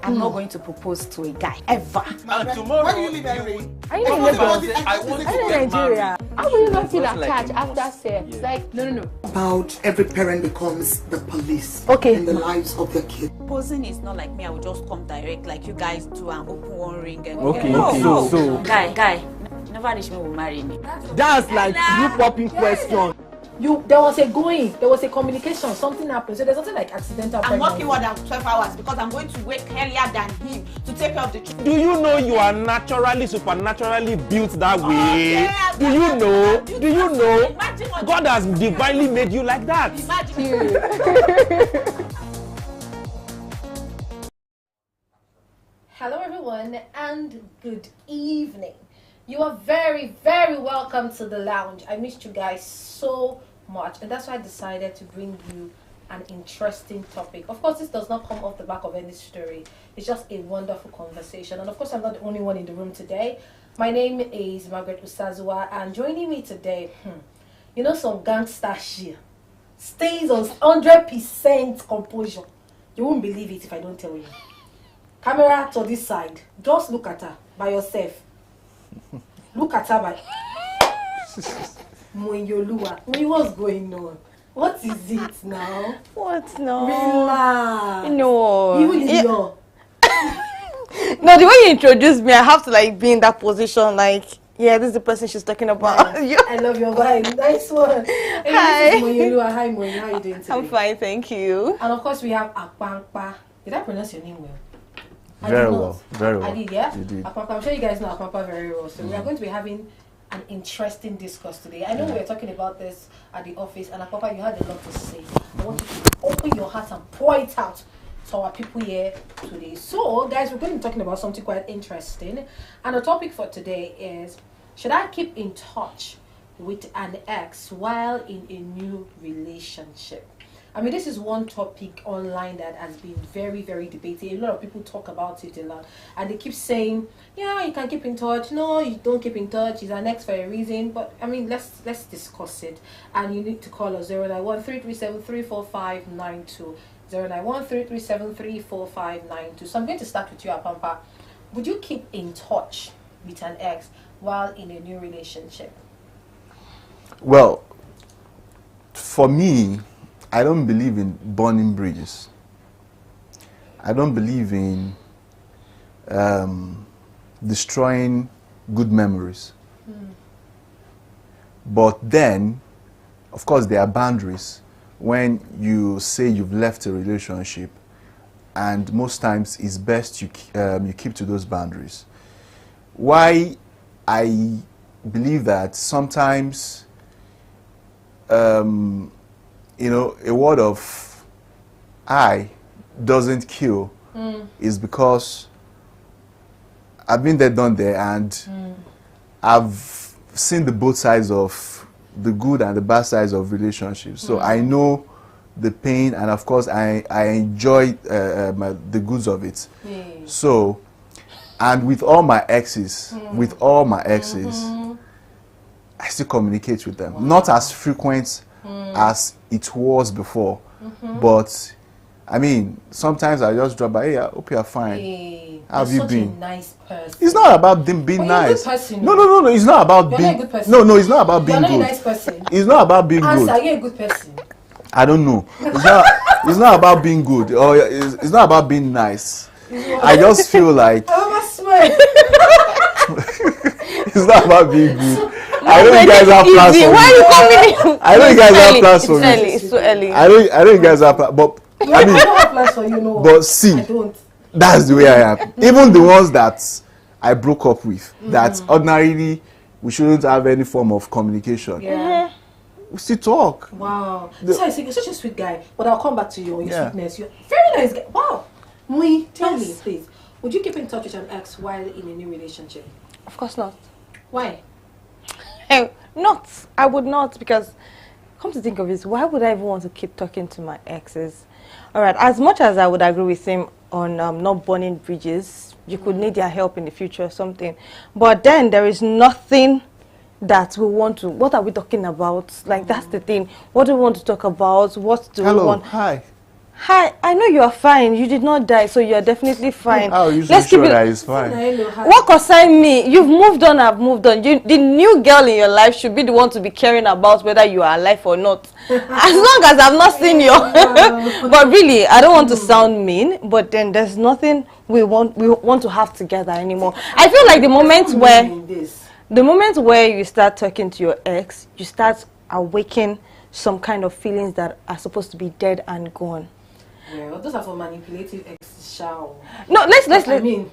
I'm not going to propose to a guy ever. And tomorrow, when do you leave LA? Are you in Lagos? I want to Are you in get Nigeria? married. How will you not feel Just like attached a after must. sex? Yeah. Like, no. About every parent becomes the police Okay. in the lives of their kids. Proposing is not like me. I will just come direct like you guys do and open one ring. And Okay, no. so Guy, never reach me will marry me. that's like you popping question. There was a communication, something happened. So there's nothing like accidental I'm pregnancy. working more than 12 hours because I'm going to wake earlier than him to take care of the children. Do you know you are naturally, supernaturally built that way? yeah, Do you know? Do you know? Imagine what God has divinely made you like that. Hello everyone and good evening. You are very, very welcome to the lounge. I missed you guys so much and that's why I decided to bring you an interesting topic. Of course, this does not come off the back of any story. It's just a wonderful conversation. And of course, I'm not the only one in the room today. My name is Margaret Usazua and joining me today, you know, some gangster shit stays on 100% composure. You won't believe it if I don't tell you. Camera to this side. Just look at her by yourself. Look at her by Moyolua. What's going on? What is it now? What? No. Relax. No. You in your No, the way you introduced me, I have to like be in that position. Like, yeah, this is the person she's talking about. I love your vibe. Nice one. Hey, Hi. This is Moyolua. Hi Moy. How are you doing today? I'm fine, thank you. And of course we have Akwankpa. Did I pronounce your name well? I Very did not. well, very well. I did, yeah? You did. Akwankpa, I'm sure you guys know Akwankpa very well. So we are going to be having an interesting discourse today. I know we were talking about this at the office, and Akwankpa, you had a lot to say. I want you to open your heart and pour it out to our people here today. So, guys, we're going to be talking about something quite interesting. And the topic for today is, should I keep in touch with an ex while in a new relationship? I mean, this is one topic online that has been very, very debated. A lot of people talk about it a lot. And they keep saying, yeah, you can keep in touch. No, you don't keep in touch. He's an ex for a reason. But, I mean, let's discuss it. And you need to call us 091-337-34592. 091-337-34592. So I'm going to start with you, Apampa. Would you keep in touch with an ex while in a new relationship? Well, for me, I don't believe in burning bridges. I don't believe in destroying good memories. But then, of course, there are boundaries when you say you've left a relationship, and most times it's best you keep to those boundaries. Why I believe that sometimes you know, a word of I doesn't kill is because I've been there, done there, and I've seen the both sides of the good and the bad sides of relationships. So I know the pain, and of course I enjoy the goods of it. So, and with all my exes, I still communicate with them. Not as frequent as it was before, but I mean, sometimes I just drop by. Hey, I hope you're fine. Hey, How have you been? A nice person. It's not about them being But you're a nice. good person, No. It's not about You're being. not a good person. No, it's not about being You're not good. a nice person. It's not about being Answer, good. you're a good person. I don't know. It's not about being good, or it's not about being nice. I just feel like I swear. it's not about being good. I know you guys have plans for Why are you me. coming in? I know you guys have plans for me. It's too early. I know you guys have plans, but I I mean, don't have plans for you, no. but see, I don't. that's the way I am. Even the ones that I broke up with, that ordinarily we shouldn't have any form of communication. Yeah. We still talk. Wow. So I think you're such a sweet guy, but I'll come back to your Yeah. sweetness. You're a very nice guy. Wow. Mui, tell me, please. Would you keep in touch with an ex while in a new relationship? Of course not. Why? Not. I would not, because come to think of it, why would I even want to keep talking to my exes? All right, as much as I would agree with him on not burning bridges, you could need their help in the future or something. But then there is nothing that we want to, what are we talking about? Like, that's the thing. What do we want to talk about? What do we Hello, want? hi. Hi, I know you are fine. You did not die, so you are definitely fine. How are you so Let's keep sure it. that he's fine? What concern me? You've moved on, I've moved on. The new girl in your life should be the one to be caring about whether you are alive or not. As long as I've not seen you. But really, I don't want to sound mean, but then there's nothing we want to have together anymore. I feel like the moment where you start talking to your ex, you start awakening some kind of feelings that are supposed to be dead and gone. Well, those are for manipulative exes, shall. No, let's not even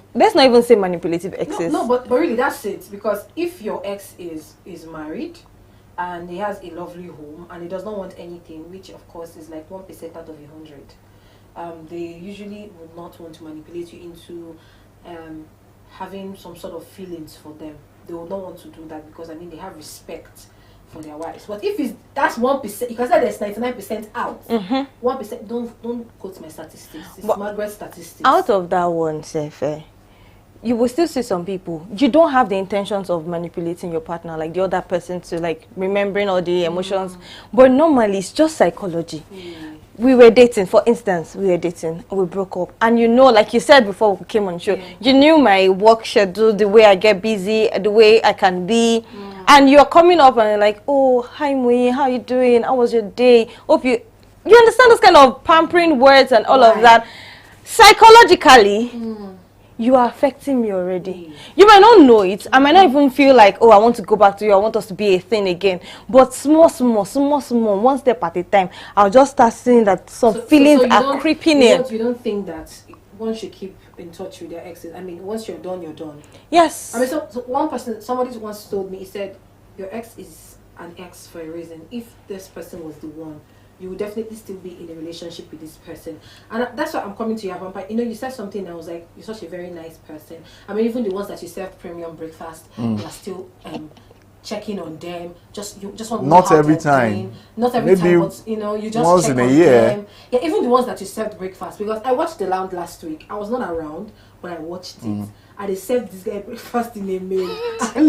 say manipulative No, exes. no, but really that's it. Because if your ex is married and he has a lovely home and he does not want anything, which of course is like 1% out of 100, they usually would not want to manipulate you into having some sort of feelings for them. They will not want to do that because I mean they have respect for their wives. But if that's 1%, you can say there's 99% out. 1%. Don't quote my statistics. It's Margaret's statistics. Out of that one, Sefe, you will still see some people. You don't have the intentions of manipulating your partner, like the other person, to like remembering all the emotions. But normally, it's just psychology. We were dating, for instance, we broke up. And you know, like you said before we came on show, you knew my work schedule, the way I get busy, the way I can be. And you're coming up and you're like, oh, hi Mui, how you doing? How was your day? Hope you understand those kind of pampering words and all of that. Psychologically, you are affecting me already. You might not know it. I might not even feel like, oh, I want to go back to you. I want us to be a thing again. But small, one step at a time, I'll just start seeing that some feelings are creeping in. You don't think that one should keep in touch with their exes? I mean, once you're done, you're done. Yes. I mean, so one person, somebody once told me, he said, your ex is an ex for a reason. If this person was the one, you would definitely still be in a relationship with this person. And that's why I'm coming to you, Abampa. You know, you said something and I was like, you're such a very nice person. I mean, even the ones that you served premium breakfast, you are still checking on them. You just want to know Not how every they're time. doing. Not every Maybe time, but you know, you just once check in a on year. them. Yeah, even the ones that you served breakfast. Because I watched The Lounge last week. I was not around, but I watched it. And they served this guy breakfast in a meal.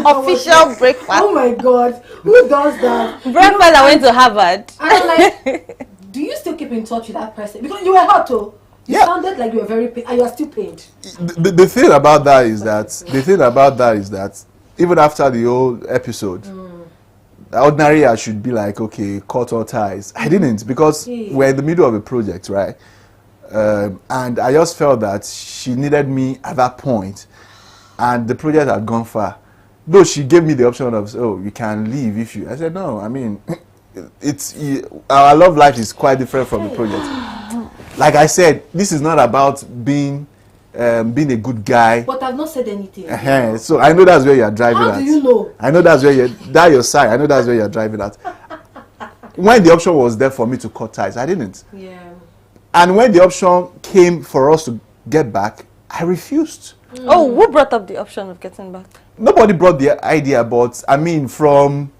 Official breakfast. Oh my God, who does that? Breakfast, I went to Harvard. And I'm like, do you still keep in touch with that person? Because you were hot, too. You sounded like you were very pained, and you are still pained. The thing about that is that even after the whole episode, ordinarily I should be like, okay, cut all ties. I didn't, because we're in the middle of a project, right? And I just felt that she needed me at that point, and the project had gone far. Though she gave me the option of, oh, you can leave if you. I said no. I mean, our love life is quite different from the project. Like I said, this is not about being a good guy. But I've not said anything. So I know that's where you're driving at. How do you know? I know that's where your side. I know that's where you're driving at. When the option was there for me to cut ties, I didn't. Yeah. And when the option came for us to get back, I refused. Oh, who brought up the option of getting back? Nobody brought the idea, but I mean, from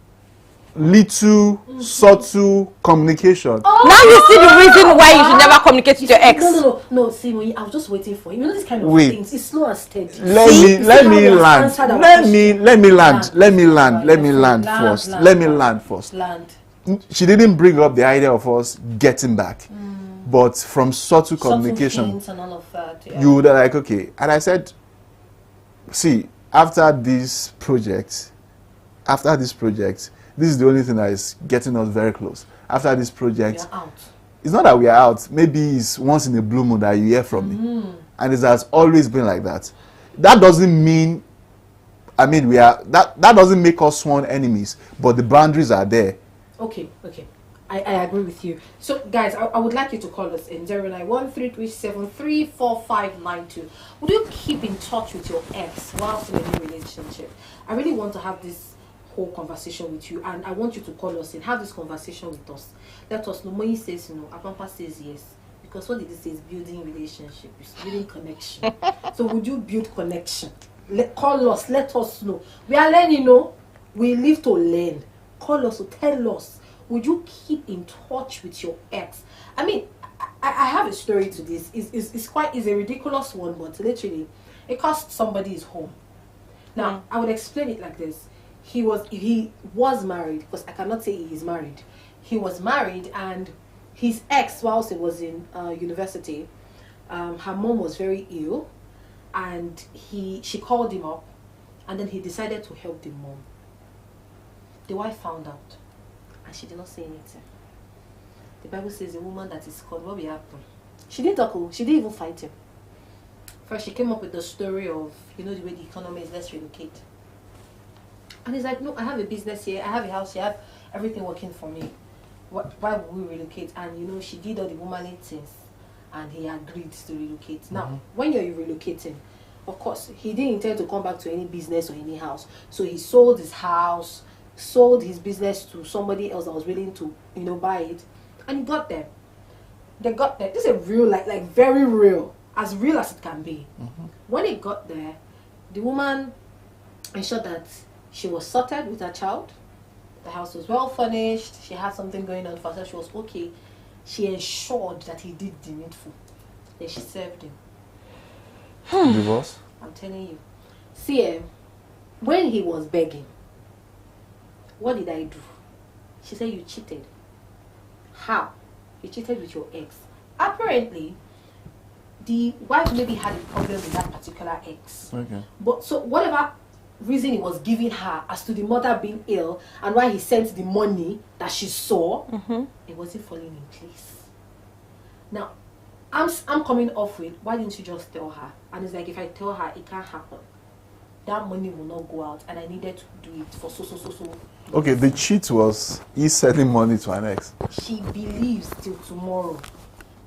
little subtle communication. Now you see the reason why you should never communicate with your ex. No. See, when I was just waiting for you. You know this kind of Wait. things. It's slow and steady. Let me land first. She didn't bring up the idea of us getting back. But from subtle communication, and all of that, you would like, okay. And I said, see, after this project, this is the only thing that is getting us very close. After this project, it's not that we are out. Maybe it's once in a blue moon that you hear from me. And it has always been like that. That doesn't mean, I mean, that doesn't make us sworn enemies, but the boundaries are there. Okay. I agree with you. So, guys, I would like you to call us in 091-337-34592. Would you keep in touch with your ex whilst in a new relationship? I really want to have this whole conversation with you, and I want you to call us and have this conversation with us. Let us know. Moyi says no, Apampa says yes. Because what did he say is building relationship, it's building connection. So, would you build connection? Call us, let us know. We are learning, we live to learn. Call us, tell us. Would you keep in touch with your ex? I mean, I have a story to this. It's a ridiculous one, but literally, it cost somebody his home. Now, I would explain it like this. He was married, because I cannot say he is married. He was married, and his ex, whilst he was in university, her mom was very ill, and she called him up, and then he decided to help the mom. The wife found out, and she did not say anything. The Bible says a woman that is called, what will happen? She didn't talk, she didn't even fight him. First, she came up with the story of, the way the economy is, let's relocate. And he's like, no, I have a business here, I have a house here, I have everything working for me. Why would we relocate? And she did all the womanly things, and he agreed to relocate. Now, when you're relocating, of course, he didn't intend to come back to any business or any house. So he sold his house, sold his business to somebody else that was willing to, buy it, and he got them. They got there. This is real, like very real as it can be. When he got there, the woman ensured that she was sorted with her child. The house was well furnished. She had something going on for her. She was okay. She ensured that he did the needful. Then she served him. Divorce? I'm telling you. See, when he was begging, what did I do? She said, you cheated. How? You cheated with your ex. Apparently, the wife maybe had a problem with that particular ex. Okay. But so whatever reason he was giving her as to the mother being ill and why he sent the money that she saw, it wasn't falling in place. Now, I'm coming off with, why didn't you just tell her? And it's like, if I tell her, it can't happen. That money will not go out, and I needed to do it for so. Okay, the cheat was he sending money to an ex. She believes till tomorrow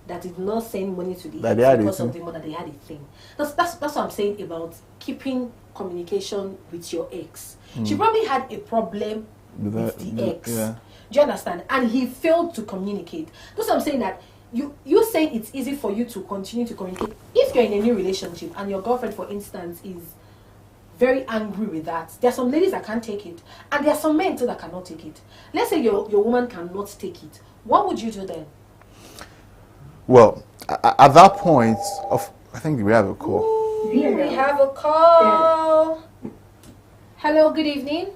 that he did not send money to the That ex they had because a of the money, that they had a thing. That's what I'm saying about keeping communication with your ex. She probably had a problem with the ex. Yeah. Do you understand? And he failed to communicate. That's what I'm saying, that you're saying it's easy for you to continue to communicate. If you're in a new relationship and your girlfriend, for instance, is very angry with that, there are some ladies that can't take it, and there are some men too that cannot take it. Let's say your woman cannot take it. What would you do then? Well, at that point, I think we have a call. We have a call. Hello, good evening.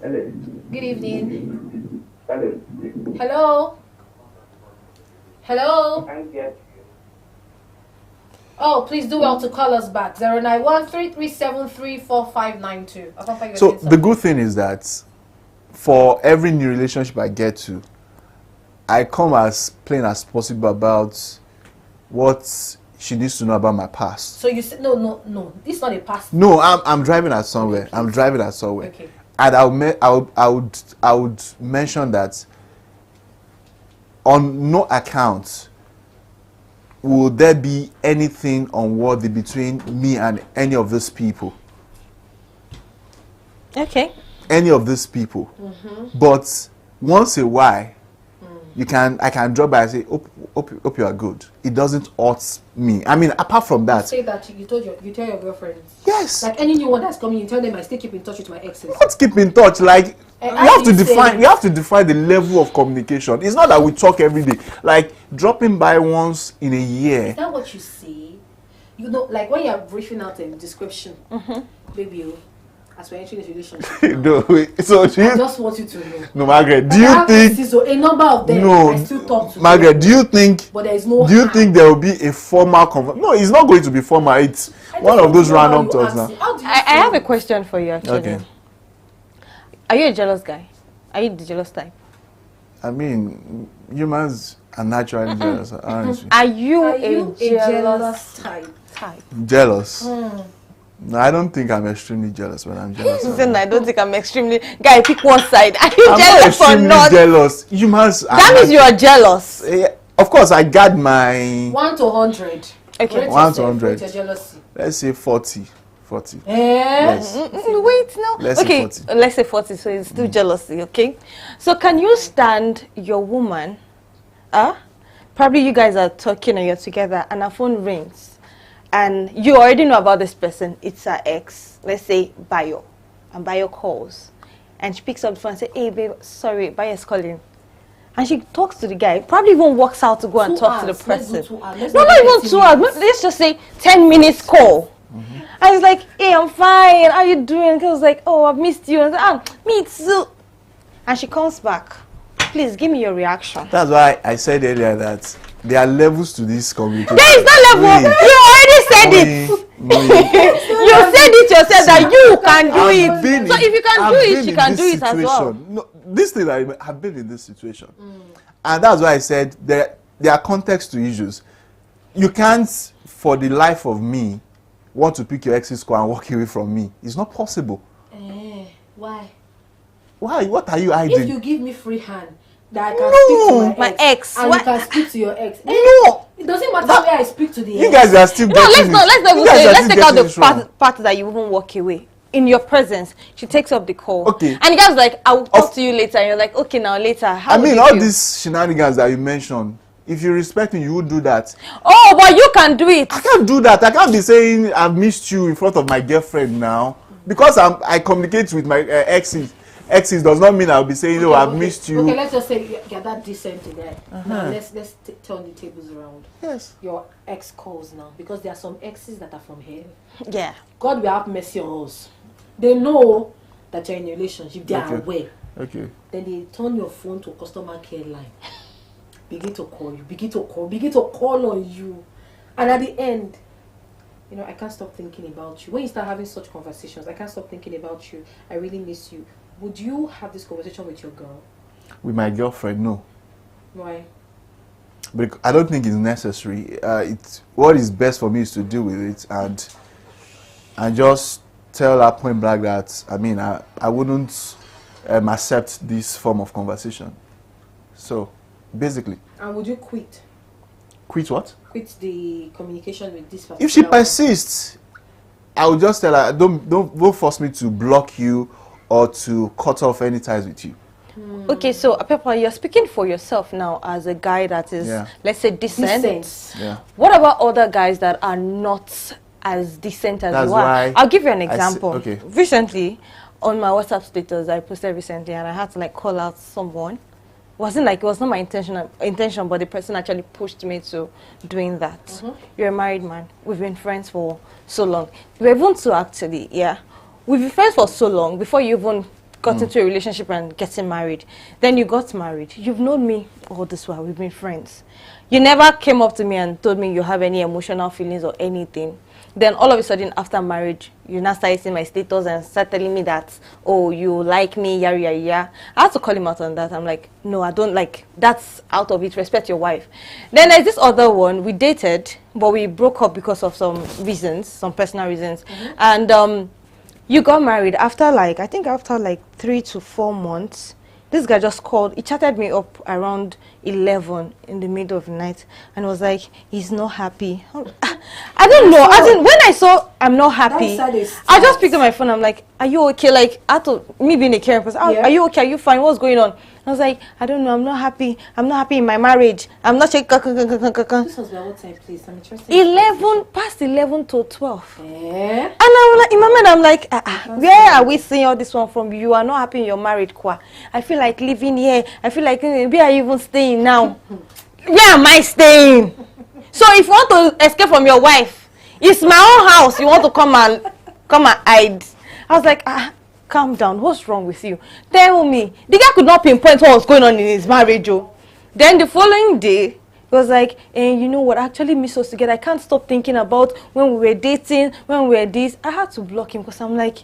Hello. Good evening. Hello. Hello. Hello. Thank you. Oh, please do well to call us back. 091-3373-4592. So the good thing is that for every new relationship I get to, I come as plain as possible about what she needs to know about my past. So you said no. This is not a past. No, I'm driving at somewhere. Okay. I'm driving at somewhere. Okay. And I would mention that on no account will there be anything unworthy between me and any of these people. Okay. Any of these people. But once a while, I can drop by and say, hope you are good. It doesn't hurt me. I mean, apart from that. Say that you tell your girlfriends. Yes. Like any new one that's coming, you tell them I still keep in touch with my exes. Let's keep in touch. Like we have to define. We have to define the level of communication. It's not that we talk every day. Like dropping by once in a year. Is that what you say? Like when you're briefing out a description, baby, as we're entering this relationship. No, so I just want you to know. No, Margaret, do I you have think? so a number of them, No, I still talk to Margaret, them, do you think? but there is no. Do you think there will be a formal conversation? No, it's not going to be formal. It's one of those random talks now. I have a question for you, actually. Okay. Are you a jealous guy? Are you the jealous type? I mean, humans are naturally jealous, aren't we? Are you Are a you jealous type? Jealous. No, I don't think I'm extremely jealous when I'm jealous. Then I don't think I'm extremely. Guy, pick one side. Are you I'm not jealous or extremely not? jealous. Humans. That means you are jealous. Of course, I got my. 1 to 100. Okay. Rate 1 to yourself, 100. rate your jealousy. Let's say 40. 40. Yes. Wait, no. Let's say Okay, 40. let's say 40. So it's still jealousy, okay? So can you stand your woman? Probably you guys are talking and you're together, and her phone rings, and you already know about this person. It's her ex. Let's say Bayo, and Bayo calls, and she picks up the phone and says, "Hey, babe, sorry, Bayo's calling." And she talks to the guy, probably even walks out to go and 2 talk to the hours. Let's person. do 2 hours. No, not even 2 hours. Let's just say 10 minutes call. I was like, "Hey, I'm fine. How you doing?" I was like, "Oh, I've missed you." And I said, "Me too." And she comes back. please give me your reaction. That's why I said earlier that there are levels to this communication. There is no level. Wait. You already said it. Wait. You said it yourself that you can do I've been it. So in- if you can I've do it, been she in can this do it as well. situation. No, this thing I've been in this situation, and that's why I said there are context to issues. You can't, for the life of me, want to pick your ex's car and walk away from me. It's not possible. Why? Why? What are you hiding? If you give me free hand, that I can speak to my ex. and What? you can speak to your ex. No. It doesn't matter where I speak to the You ex. guys are still No, getting let's it. not You even guys say. are Let's still take out getting the this wrong. part that you even walk away. In your presence, she takes up the call. Okay. And the guy's like, I will talk to you later. And you're like, okay, now later. How I would mean, you all feel? these shenanigans that you mentioned, if you respect me, you would do that. Oh, but you can do it. I can't do that. I can't be saying I've missed you in front of my girlfriend now. Because I communicate with my exes. Exes does not mean I'll be saying, oh, I've missed you. Okay, let's just say you're that decent guy. Now let's turn the tables around. Yes. Your ex calls now, because there are some exes that are from here. Yeah. God will have mercy on us. They know that you're in a relationship. They are aware. Okay. Then they turn your phone to a customer care line. Begin to call you. Begin to call on you. And at the end, I can't stop thinking about you. When you start having such conversations, I can't stop thinking about you. I really miss you. Would you have this conversation with your girl? With my girlfriend, no. Why? But I don't think it's necessary. What is best for me is to deal with it and just tell her point blank that I wouldn't accept this form of conversation. So basically. And would you quit? Quit what? Quit the communication with this person? If she persists, I will just tell her, don't force me to block you or to cut off any ties with you. Okay, so Pepper, you're speaking for yourself now as a guy that is, let's say, decent. Yeah. What about other guys that are not as decent as That's you are? why I'll give you an example. okay. Recently, on my WhatsApp status, I posted recently, and I had to call out someone. It was not my intention, but the person actually pushed me to doing that. You're a married man. We've been friends for so long. We're even two, actually. Yeah. We've been friends for so long before you even got into a relationship and getting married. Then you got married. You've known me all this while. We've been friends. You never came up to me and told me you have any emotional feelings or anything. Then all of a sudden, after marriage, you now started seeing my status and start telling me that, oh, you like me, yada, yada, yada. I had to call him out on that. I'm like, no, I don't like, that's out of it. Respect your wife. Then there's this other one. We dated, but we broke up because of some reasons, some personal reasons. And you got married after I think after 3 to 4 months. This guy just called. He chatted me up around 11 in the middle of the night and was like, he's not happy. I don't know. As in, when I saw I'm not happy, I just picked up my phone. I'm like, are you okay? Me being a caring person, are you okay? Are you fine? What's going on? I was like, I don't know. I'm not happy. I'm not happy in my marriage. I'm not shaking. This was by what time, please? I'm interested. 11 to 12. Eh? And I'm like, in my mind, I'm like, where are we seeing all this one from? You are not happy in your marriage, Kwa. I feel like living here. I feel like, where are you even staying now? Where am I staying? So if you want to escape from your wife, it's my own house. You want to come and hide. I was like, calm down. What's wrong with you? Tell me. The guy could not pinpoint what was going on in his marriage. Then the following day, he was like, you know what, I actually miss us together. I can't stop thinking about when we were dating, when we were this. I had to block him because I'm like,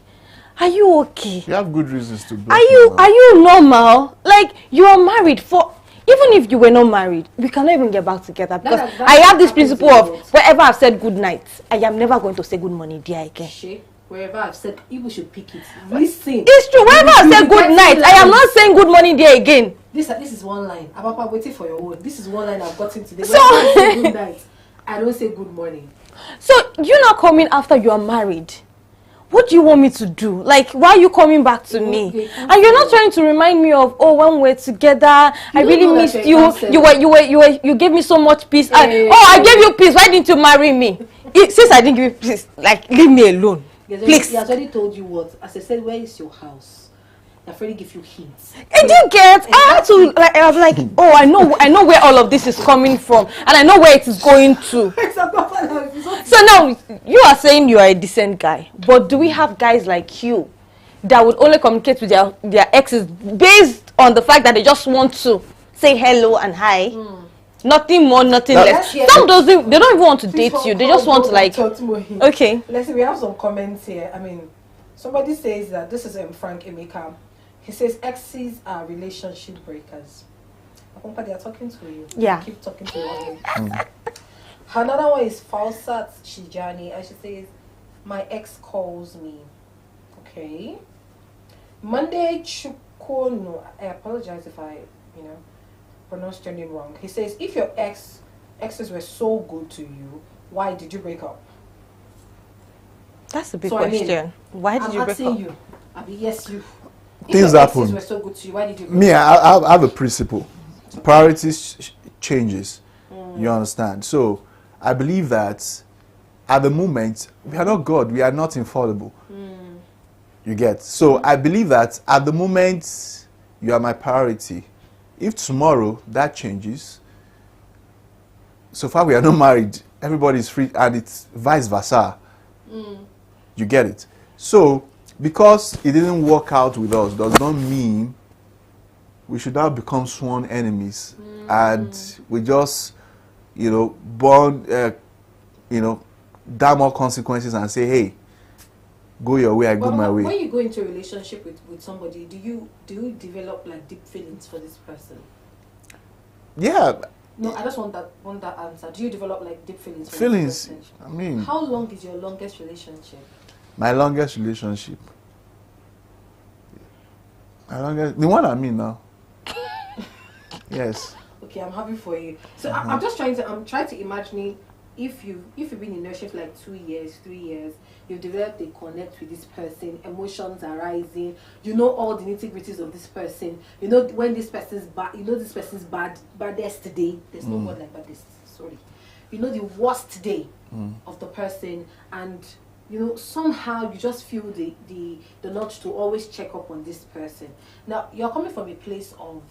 are you okay? You have good reasons to block Are you normal? You are married for... Even if you were not married, we cannot even get back together because I have this principle of wherever I've said good night, I am never going to say good morning there again. Wherever I've said, people should pick it. Listen. It's true. Wherever I've said good night, I am not saying good morning there again. This is one line. I'm waiting for your own. This is one line I've gotten today. So, when I say good night, I don't say good morning. So you're not coming after you are married. What do you want me to do? Why are you coming back to me? And you're not trying to remind me of, when we're together, I really missed you. You gave me so much peace. I gave you peace. Why didn't you marry me? Since I didn't give you peace, leave me alone. Please. He has already told you what. As I said, where is your house? I've already give you hints. Did you get? I had to I was like, I know where all of this is coming from, and I know where it is going to. So now you are saying you are a decent guy, but do we have guys like you that would only communicate with their exes based on the fact that they just want to say hello and hi. Nothing more, nothing less. Some they don't even want to date you. They just want to like. Okay. Let's see. We have some comments here. I mean, somebody says that this is Frank Emeka. He says exes are relationship breakers. I think they are talking to you. Yeah. Keep talking to you. Another one is Falsat Shijani, and she says, "My ex calls me." Okay. Monday Chukono. I apologize if I, pronounced your name wrong. He says, if your exes were so good to you, why did you break up? That's a big question. Why did you break up? You. I mean, yes, you. Things happen. happen. Were so good to you, why did you break Me, up? I have a principle. Priorities changes. You understand? So I believe that at the moment we are not God. We are not infallible. You get? So I believe that at the moment you are my priority. If tomorrow that changes, so far we are not married, everybody is free, and it's vice versa. You get it? So, because it didn't work out with us does not mean we should now become sworn enemies and we just, burn, damn all consequences and say, hey, go your way, I go my way. When you go into a relationship with somebody, do you develop like deep feelings for this person? Yeah. No, I just want that answer. Do you develop like deep feelings for Feelings. this person? I mean, how long is your longest relationship? My longest relationship. The one I'm in now. Yes. Okay, I'm happy for you. So I'm trying to imagine if you've been in a relationship like 2 years, 3 years, you've developed a connect with this person, emotions are rising, you know all the nitty-gritties of this person, you know when this person's bad, this person's baddest day. There's no word like baddest, sorry. You know the worst day of the person, and somehow you just feel the nudge to always check up on this person. Now you're coming from a place of,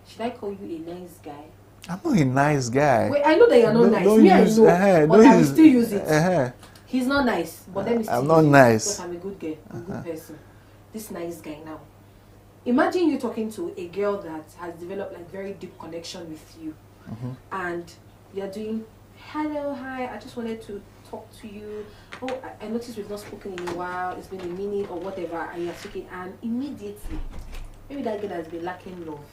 should I call you a nice guy? I'm not a nice guy. Wait, I know that you're not nice. Me, I know, but I will still use it. He's not nice, but let me still I'm not nice. Because I'm a good girl, a good person. This nice guy now. Imagine you talking to a girl that has developed like very deep connection with you, and you're doing, hello, hi, I just wanted to talk to you. Oh, I noticed we've not spoken in a while. It's been a minute or whatever, and you're speaking, and immediately, maybe that girl has been lacking love.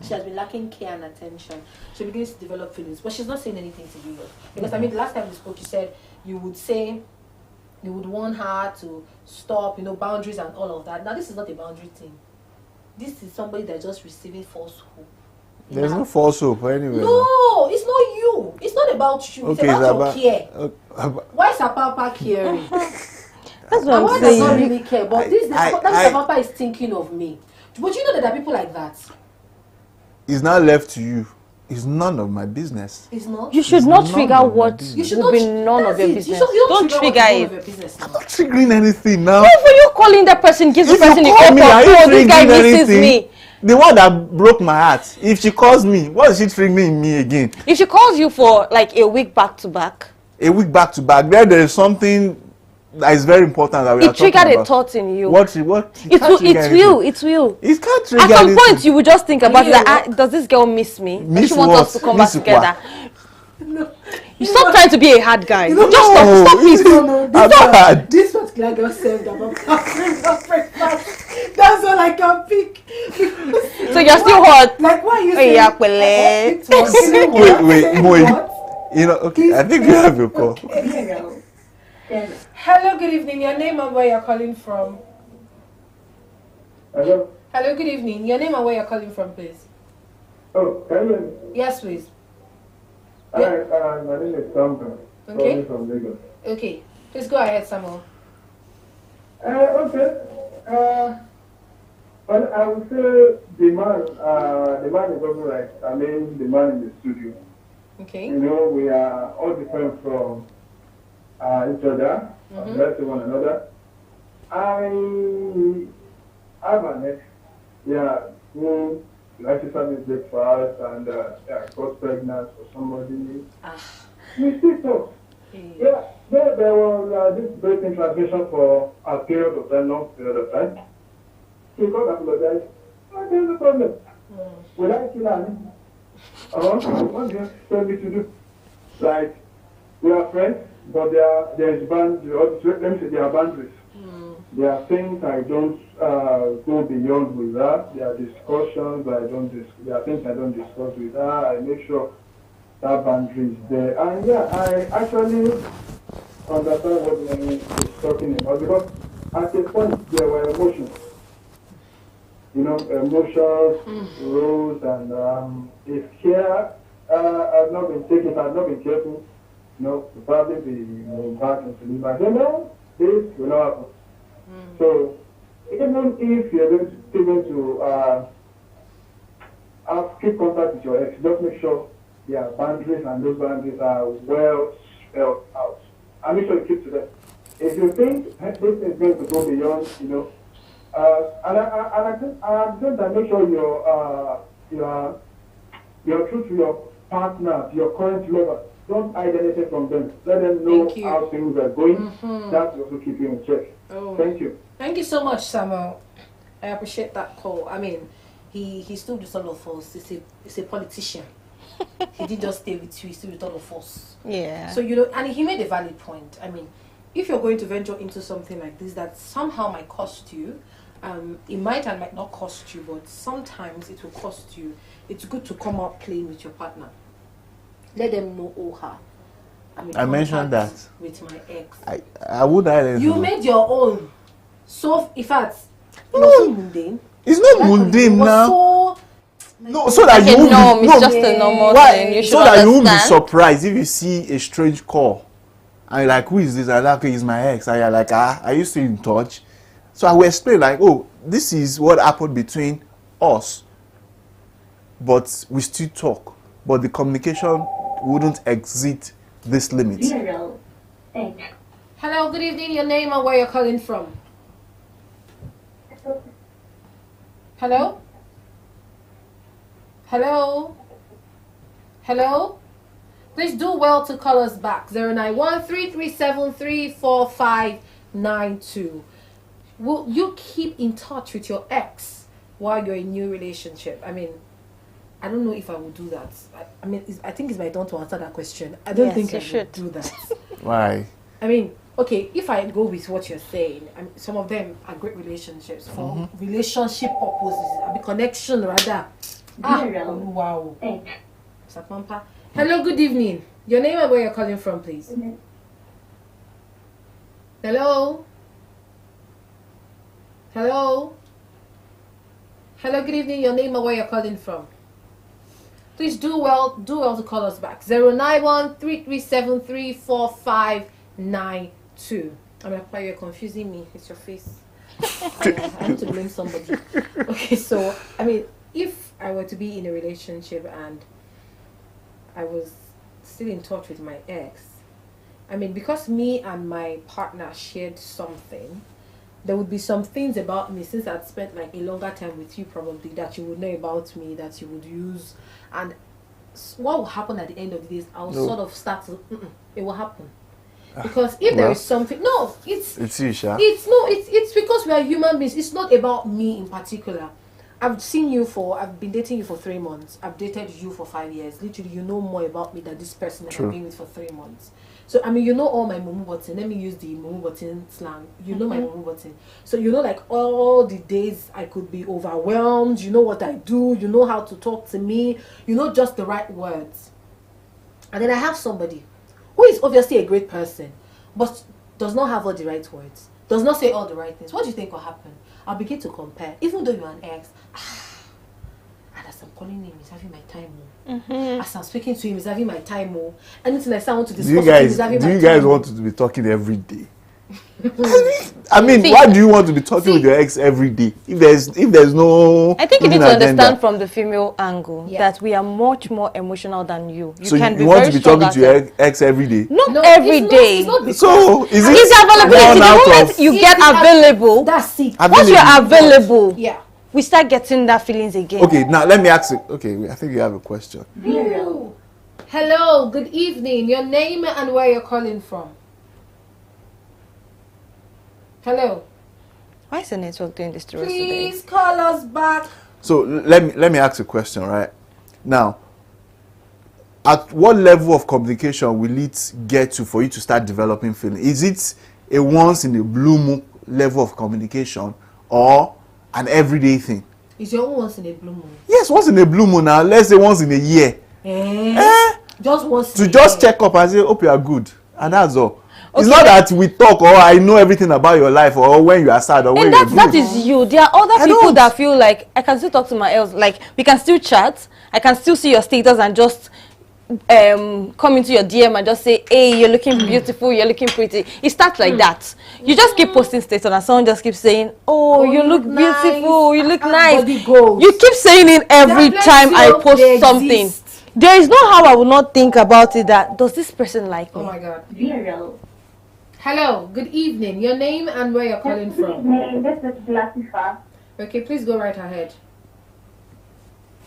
She has been lacking care and attention. She begins to develop feelings, but she's not saying anything to you. Because I mean, the last time we spoke, you said you would want her to stop, boundaries and all of that. Now this is not a boundary thing. This is somebody that's just receiving false hope. There's no false hope anyway. No, it's not you. It's not about you. Okay, it's about your care. Why is Papa caring? That's what I'm why saying. does not really care? But that Papa is thinking of me. But you know that there are people like that. It's not left to you. It's none of my business. It's not. You should not trigger what will be none of your business. Don't trigger it. I'm not triggering anything now. Why for you calling that person, gives the person the call me, are you oh, this guy triggering misses anything? me. The one that broke my heart. If she calls me, what is she triggering me again? If she calls you for like a week back to back. A week back to back, there is something that is very important that we are talking about. It triggered a thought in you. What? It will. It can't trigger At some anything. point, you will just think about it. Like, does this girl miss me? Miss she wants what? us to come Miss back together. No. You stop trying to be a hard guy. No, Just stop it. No, this particular girl served about breakfast. That's all I can pick. So you're still hot. Like, why are you saying? Wait. Okay, I think we have your call. Hello, good evening. Your name and where you're calling from? Hello? Hello, good evening. Your name and where you're calling from, please? Oh, hello. Yes, please. Hi, my name is Samuel. Okay. From Lagos. Okay. Please go ahead, Samuel. Okay. Well, I would say the man is also right. I mean, the man in the studio. Okay. We are all different from each other, let's one another. I have an ex, who likes to serve me breakfast and got pregnant for somebody. We still talk. Yeah, there was this breaking translation for a period of time, long period of time. He got apologized. There's no problem. Will I kill her? What do you tell me to do? Like, we are friends, but there is boundaries. Let me say there are boundaries. There are things I don't go beyond with her. There are discussions there are things I don't discuss with her. I make sure that boundary is there. And yeah, I actually understand what Nene is talking about, because at a point there were emotions. Emotions rose, and if care had not been taken, if I had not been careful, to probably be back into the back. This will not happen. So even if you're going to keep contact with your ex, just make sure there are boundaries, and those boundaries are well spelled out. And make sure you keep to them. If you think this is going to go beyond, I think that make sure you're true to your partner, to your current lover. Don't hide anything from them. Let them know how things are going. That will also keep you in check. Oh. Thank you. Thank you so much, Samuel. I appreciate that call. I mean, he stood with all of us. He's a politician. He didn't just stay with you, he stayed with all of us. Yeah. So, and he made a valid point. I mean, if you're going to venture into something like this that somehow might cost you, it might and might not cost you, but sometimes it will cost you. It's good to come out playing with your partner. Let them know, I mentioned that with my ex. I would have. You made your own. So, in fact, it was so mundane. It's not mundane now. So that you won't be, it's just a normal thing. You should so that understand. You won't be surprised if you see a strange call, and you're like, "Who is this?" I'm like, "Okay, it's my ex." And you're like, "Are you still in touch?" So I will explain, like, "Oh, this is what happened between us, but we still talk, but the communication wouldn't exceed this limit." Hello, good evening. Your name and where you're calling from? Hello? Hello? Hello? Please do well to call us back. 091-337-34592. Will you keep in touch with your ex while you're in a new relationship? I mean, I don't know if I would do that. I think it's my turn to answer that question. I don't think I should do that. Why? I mean, okay, if I go with what you're saying, some of them are great relationships for relationship purposes. I mean, connection rather. Wow. Hello, good evening. Your name and where you're calling from, please. Hello? Hello? Hello, good evening. Your name and where you're calling from. Please do well to call us back. 091-337-34592. Papa, you're confusing me. It's your face. I need to blame somebody. Okay, so, if I were to be in a relationship and I was still in touch with my ex, because me and my partner shared something, there would be some things about me, since I'd spent like a longer time with you probably, that you would know about me, that you would use. And what will happen at the end of the day is I'll sort of start to, it will happen. Because if there is something, it's you, Sha. It's because we are human beings. It's not about me in particular. I've been dating you for 3 months. I've dated you for 5 years. Literally, you know more about me than this person that I've been with for 3 months. So, you know all my mumu button. Let me use the mumu button slang. You know my mumu button. So, you know, like, all the days I could be overwhelmed. You know what I do. You know how to talk to me. You know just the right words. And then I have somebody who is obviously a great person, but does not have all the right words. Does not say all the right things. What do you think will happen? I'll begin to compare. Even though you're an ex, and as I'm calling him, he's having my time more. As I'm speaking to him, he's having my time more. Anything I want to discuss with him, he's having my time. Do you guys want to be talking every day? Why do you want to be talking with your ex every day? If there's no, I think you need to understand from the female angle that we are much more emotional than you. So you want to be talking to your ex every day? Not every day. So is it availability? The moment you get available, that's it. Once you're available, yeah, we start getting that feelings again. Okay, now let me ask you. Okay, I think you have a question. Hello, good evening. Your name and where you're calling from. Hello. Why is the network doing this to us today? Please call us back. So let me ask a question, right? Now, at what level of communication will it get to for you to start developing feeling? Is it a once in a blue moon level of communication or an everyday thing? It's your own once in a blue moon. Yes, once in a blue moon now. Let's say once in a year. Just once To in a just year. check up and say, hope you are good. And that's all. It's Okay. not that we talk or I know everything about your life or when you are sad or when And you're that good. is you. There are other I people don't. that feel like I can still talk to my else. Like we can still chat. I can still see your status and just come into your DM and just say, hey, you're looking beautiful, you're looking pretty. It starts like that. You just keep posting status and someone just keeps saying, oh, you look beautiful, you look nice. Body goals. You keep saying it every There are time plenty I of- post they something. exist. There is no how I would not think about it that, does this person like Oh me? my God. Hello, good evening. Your name and where you're calling from. This is Latifa. Okay, please go right ahead.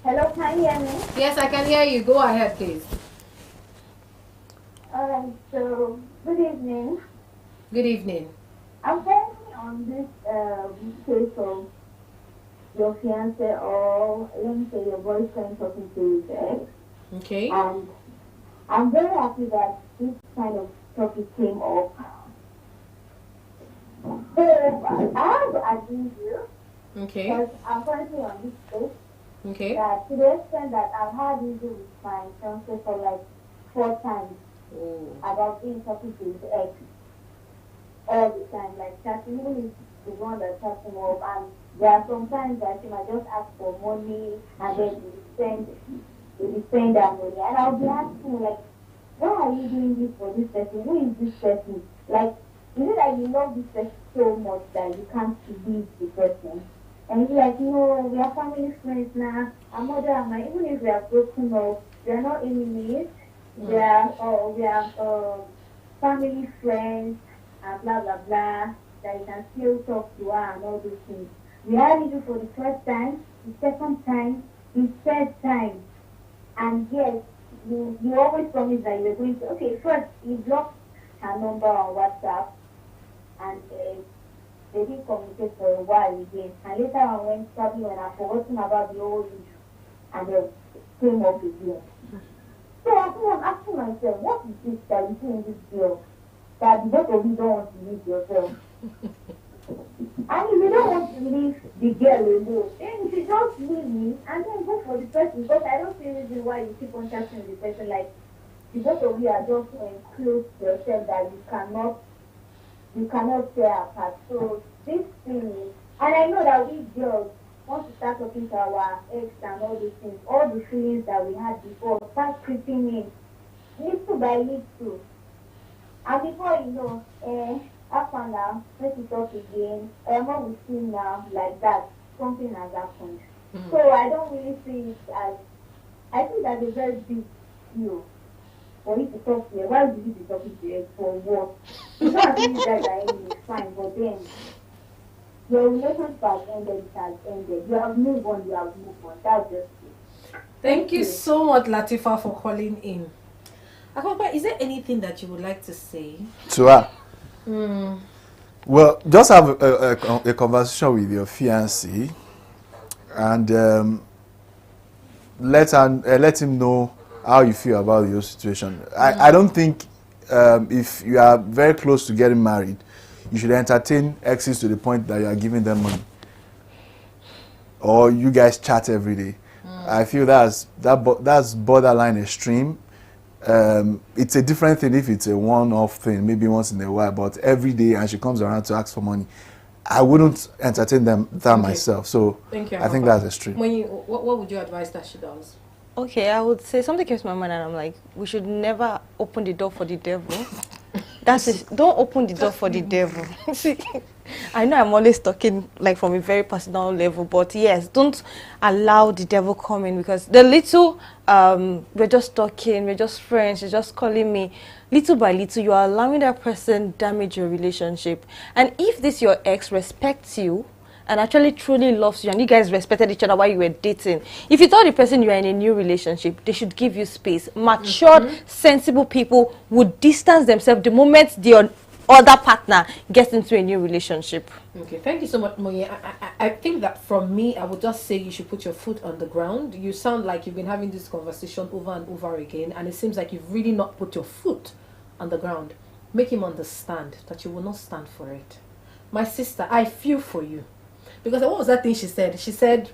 Hello, can you hear me? Yes, I can hear you. Go ahead, please. Alright, so good evening. Good evening. I'm currently on this case of your fiance or let me say your boyfriend talking to his ex, Okay. and I'm very happy that this kind of topic came up. So I have to agree with you Okay. because I'm currently on this case. Okay. That to the extent that I've had issue with my fiance for like 4 times Oh. about being talking to his ex all the time, like chatting, even if the one that chats him up, and there are some times that she might just ask for money and then he will spend that money, and I'll be asking like, why are you doing this for this person? Who is this person? Like, is it that you love this person so much that you can't leave the person? And he's like, no, we are family friends now. Our mother and my, even if we are broken up, we are not enemies. We are family friends and blah blah blah. That you can still talk to her and all those things. We had it for the first time, the second time, the third time, and yes, you always promise that you're going to. Okay, first you blocked her number on WhatsApp, and they didn't communicate for a while again. And later on, when I forgotten about the old issue, and they came up again. So I think I'm asking myself, what is this that you see in this girl that the both of you don't want to leave yourself? And if you don't want to leave the girl alone, then you should just leave me and then go for the person, because I don't see a reason why you keep on chatting with the person like the both of you are just so enclosed yourself that you cannot tear apart. So this thing is, and I know that we girls want to start talking to our ex and all these things, all the feelings that we had before start creeping in, little by little. And before you know, after now, let's talk again, what we see now, like that, something has happened. So I don't really see it as, I think that's a very big deal for you to talk to her. Why would you be talking to her? For what? You don't have to use that it's fine, but then your relationship has ended, it has ended. You have moved on, That's just it. Thank you so much, Latifa, for calling in. Akpapa, is there anything that you would like to say? To her. Well, just have a conversation with your fiancé and let him know how you feel about your situation. I don't think if you are very close to getting married, you should entertain exes to the point that you are giving them money or you guys chat every day. I feel that's borderline extreme. It's a different thing if it's a one-off thing, maybe once in a while, but every day and she comes around to ask for money, I wouldn't entertain that myself. So Thank you, I think Papa. that's extreme. What would you advise that she does? Okay, I would say something came to my mind and I'm like, we should never open the door for the devil. That's it. Don't open the door for the devil. See, I know I'm always talking like from a very personal level, but yes, don't allow the devil come in, because the little, we're just talking, we're just friends, she's just calling me. Little by little, you are allowing that person damage your relationship. And if this your ex respects you and actually truly loves you and you guys respected each other while you were dating, if you told the person you are in a new relationship, they should give you space. Matured, sensible people would distance themselves the moment the other partner gets into a new relationship. Okay, thank you so much, Moye. I think that from me, I would just say you should put your foot on the ground. You sound like you've been having this conversation over and over again, and it seems like you've really not put your foot on the ground. Make him understand that you will not stand for it. My sister, I feel for you. Because what was that thing she said? She said,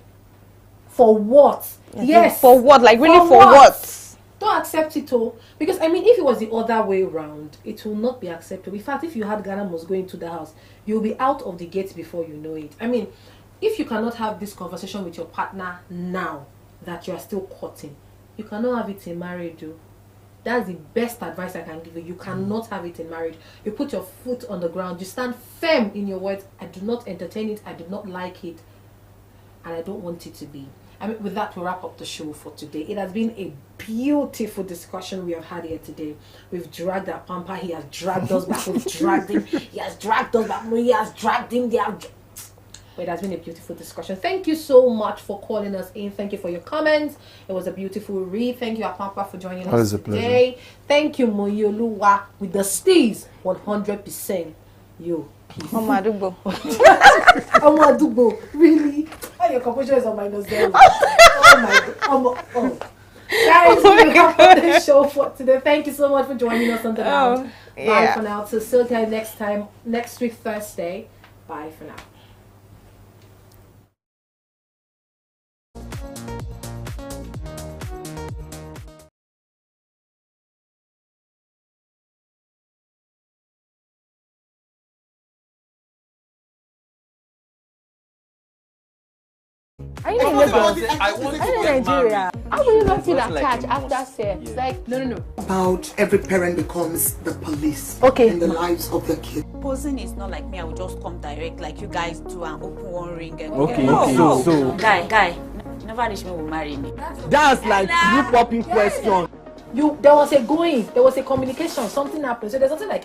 for what? Yes. For what? Like, really, for what? Don't accept it all. Because, I mean, if it was the other way around, it will not be acceptable. In fact, if you had Ghana must go into the house, you'll be out of the gate before you know it. I mean, if you cannot have this conversation with your partner now that you are still courting, you cannot have it in marriage, though. That's the best advice I can give you. You cannot have it in marriage. You put your foot on the ground. You stand firm in your words. I do not entertain it. I do not like it. And I don't want it to be. I mean, with that, we'll wrap up the show for today. It has been a beautiful discussion we have had here today. We've dragged our pamper. He has dragged us back. We've dragged him. He has dragged us back. He has dragged him. But it has been a beautiful discussion. Thank you so much for calling us in. Thank you for your comments. It was a beautiful read. Thank you, Apampa, for joining us today. Pleasure. Thank you, Moyoluwa, with the steez, 100%. You. Omadubo. Omadubo. Really? Oh, your composure is on -0. Oh my God. Oh. Guys, we have the show for today. Thank you so much for joining us on the lounge. Bye for now. So, still time next week, Thursday. Bye for now. Are you in Nigeria? How will you not feel attached after sex? Like, no. About every parent becomes the police in the lives of their kids. Posing is not like me. I will just come direct like you guys do and open one ring. And So guy, you never reach me will marry me. That's like you popping question. There was a communication, something happened. So there's nothing like